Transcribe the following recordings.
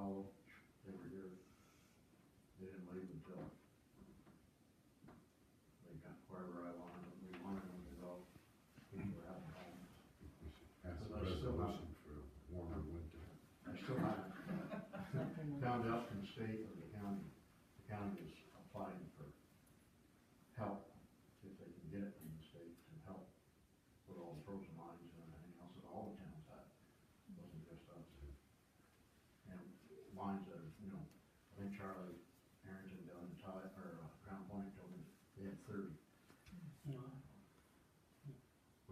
called, they were here, they didn't leave until they got wherever we wanted them to go. People were having homes. That's a But I still resolution for warmer winter. I still haven't found out from the state or the county is applying for help, if they can get it from the state, to help with all the frozen lines and everything else that all the towns had, it wasn't just us. And lines that, I think Charlie Harrington down in Crown Point told me they had 30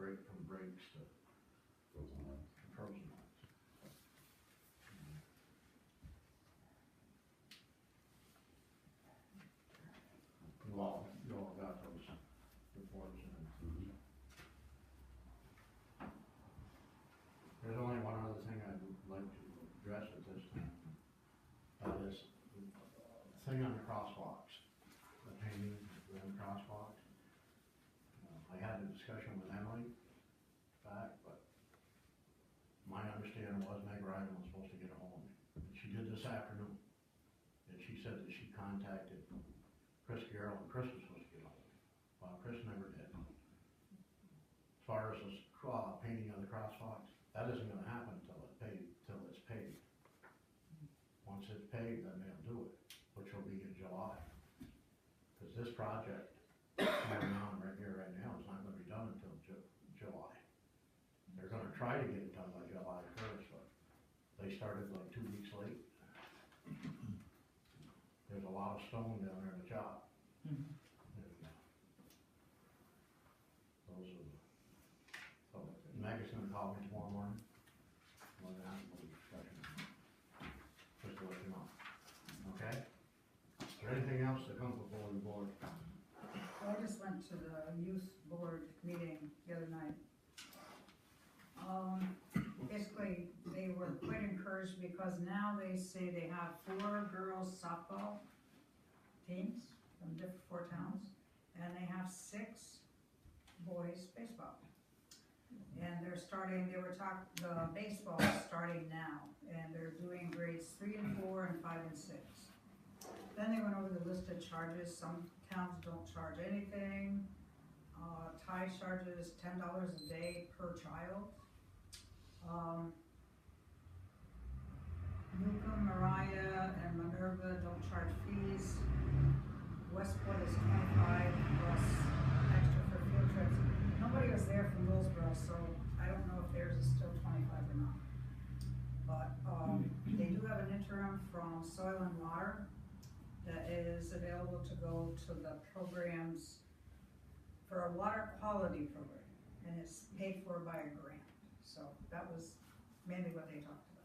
from breaks to Frozen lines. frozen lines. You all got those reports and there's only one other thing I'd like to address at this time. That is the thing on the crosswalks, the painting on the crosswalks. I had a discussion with Emily back, but my understanding was Meg Ryden was supposed to get a hold of me. And she did this afternoon. And she said that she contacted Chris Garrell and Chris was supposed to get a hold of me. Well, Chris never did. As far as this painting of the crosswalks, that isn't gonna happen till it's paid. Once it's paid, then they'll do it, which will be in July. Cause this project going on right here, right now, is not gonna be done until July. They're gonna try to get it done by July 1st, but they started like 2 weeks late. There's a lot of stone down there in the job. And, those are the, so Meg's gonna call me tomorrow morning. We're gonna have a little discussion, just to let you know, okay? Is there anything else that comes before the board? I just went to the youth board meeting the other night. Basically, they were quite encouraged because now they say they have 4 girls softball teams from different 4 towns, and they have 6 boys baseball. And the baseball is starting now, and they're doing grades 3 and 4 and 5 and 6. Then they went over the list of charges. Some towns don't charge anything. Ty charges $10 a day per child. Newcomb, Mariah, and Minerva don't charge fees. Westport is 25 plus extra for field trips. Nobody was there from Willsboro, so I don't know if theirs is still 25 or not. But they do have an interim from Soil and Water that is available to go to the programs for a water quality program, and it's paid for by a grant. So that was mainly what they talked about.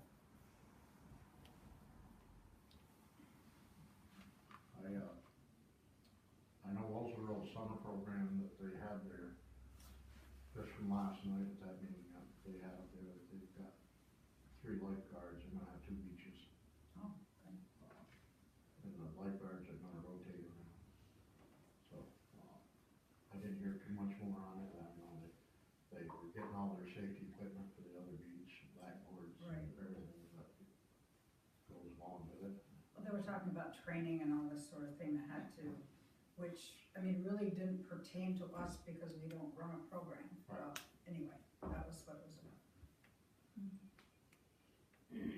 I know Willsboro summer program that they had there, just from last night at that meeting they had up there, they've got 3 lifeguards, they're gonna have 2 beaches. Oh, okay. And the lifeguards are gonna rotate around. So, I didn't hear too much more on it. I know that they were getting all their safety equipment for the other beach, blackboards, Right. and everything that goes along with it. Well, they were talking about training and all this sort of thing that had to, which, I mean, really didn't pertain to us because we don't run a program. Right. Anyway, that was what it was about. Is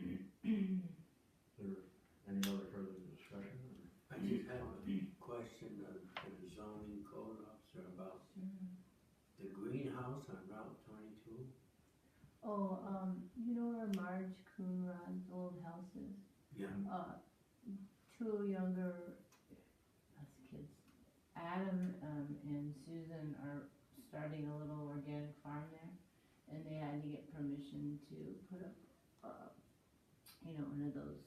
there any other further discussion? I just have a question for the zoning code officer about the greenhouse on Route 22. Oh, you know where Marge Coonrod's old house is? Yeah. 2 younger, us kids, Adam and Susan are starting a little organic farm there, and they had to get permission to put up, one of those,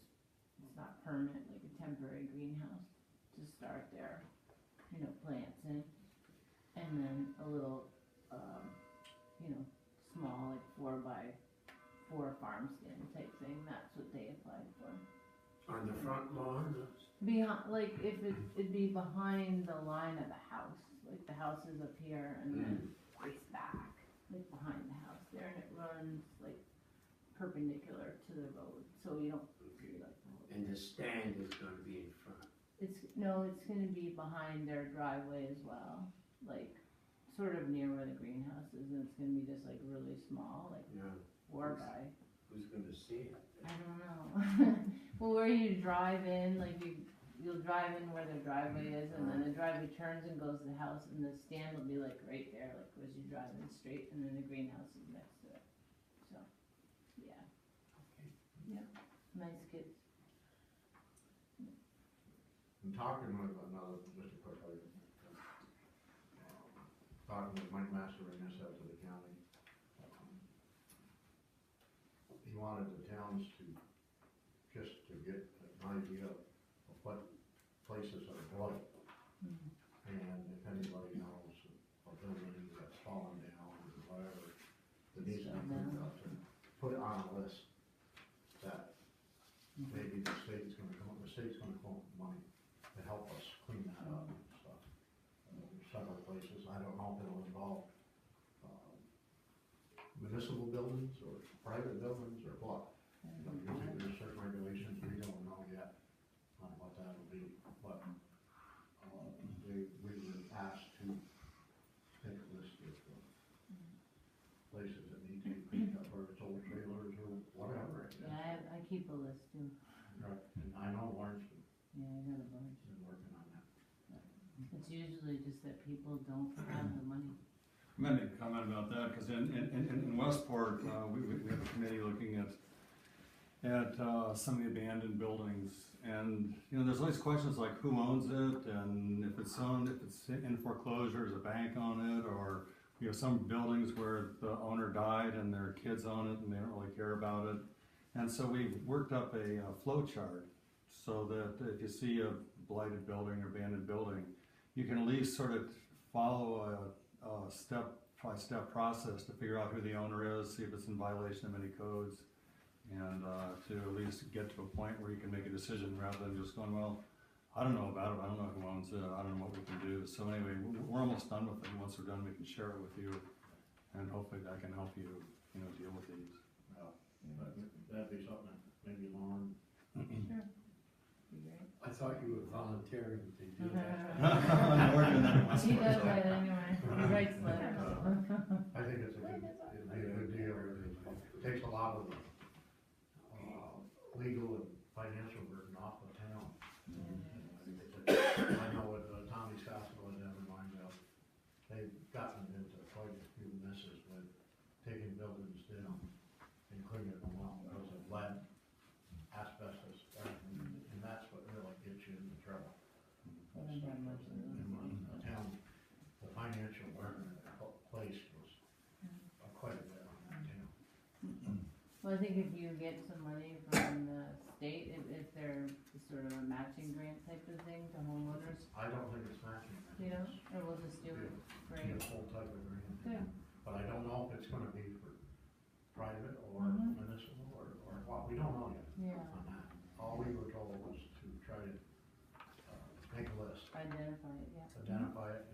it's not permanent, like a temporary greenhouse to start their, plants in, and then a little, small, like 4x4 farm stand type thing. That's what they applied for. On the front lawn? Behind, like, if it'd be behind the line of the house, like the house is up here and then it's back, like behind the house there, and it runs like perpendicular to the road, so you don't see like the And the stand is gonna be in front. No, it's gonna be behind their driveway as well, like, sort of near where the greenhouse is, and it's gonna be just like really small, like Yeah. 4 by, Who's gonna see it? I don't know. Well, where you drive in, like you'll drive in where their driveway is, and then the driveway turns and goes to the house, and the stand will be like right there, like as you drive in straight, and then the greenhouse is next to it. So, yeah. Yep, nice kids. I'm talking with another, just a quick item. Talking with Mike Mastering, this out to the county. He wanted the towns to, just to get an idea of what places are blight. And if anybody knows a building that's fallen down or whatever, that needs to be cleaned up, and put it on a list that maybe the state's gonna come up with money to help us clean that up and stuff. There's several places, I don't know if it'll involve, municipal buildings or private buildings or what. Usually there's certain regulations, we don't know yet on what that'll be, but, we were asked to take a list of, places that need to be cleaned up, or it's old trailers or whatever, I guess. Yeah, I keep a list too. Right, and I know Lawrence has Yeah, I got a bunch. been working on that. It's usually just that people don't have the money. I'm gonna make a comment about that, because in Westport, we have a committee looking at some of the abandoned buildings. And, you know, there's always questions like who owns it, and if it's in foreclosure, is a bank on it, or, you know, some buildings where the owner died and their kids own it and they don't really care about it. And so we worked up a flow chart so that if you see a blighted building or abandoned building, you can at least sort of follow a step-by-step process to figure out who the owner is, see if it's in violation of any codes, and to at least get to a point where you can make a decision rather than just going, well, I don't know about it, I don't know who owns it, I don't know what we can do. So anyway, we're almost done with it. Once we're done, we can share it with you, and hopefully that can help you, you know, deal with these. Well, that'd be something that maybe Lauren. Sure. Be great. I thought you were volunteering to do that. I'm working on it. He does that anyway, he writes letters. I think it's it'd be a good deal. It takes a lot of the, legal and financial burden off the town. I know with Tommy Scottsville and Evermind, they've gotten into quite a few messes with taking buildings down and cleaning them up because of lead, asbestos, and that's what really gets you into trouble. Haven't had much of those. And the town, the financial burden of the whole place was quite a bit on that town. Well, I think if you get some money from the state, if they're sort of a matching grant type of thing to homeowners, I don't think it's matching. you know, or we'll just do it, Be great. a full type of grant. Good. But I don't know if it's gonna be for private or Mhm. municipal or what, we don't know yet Yeah, on that. All we were told was to try to, make a list, identify it, yeah. identify it,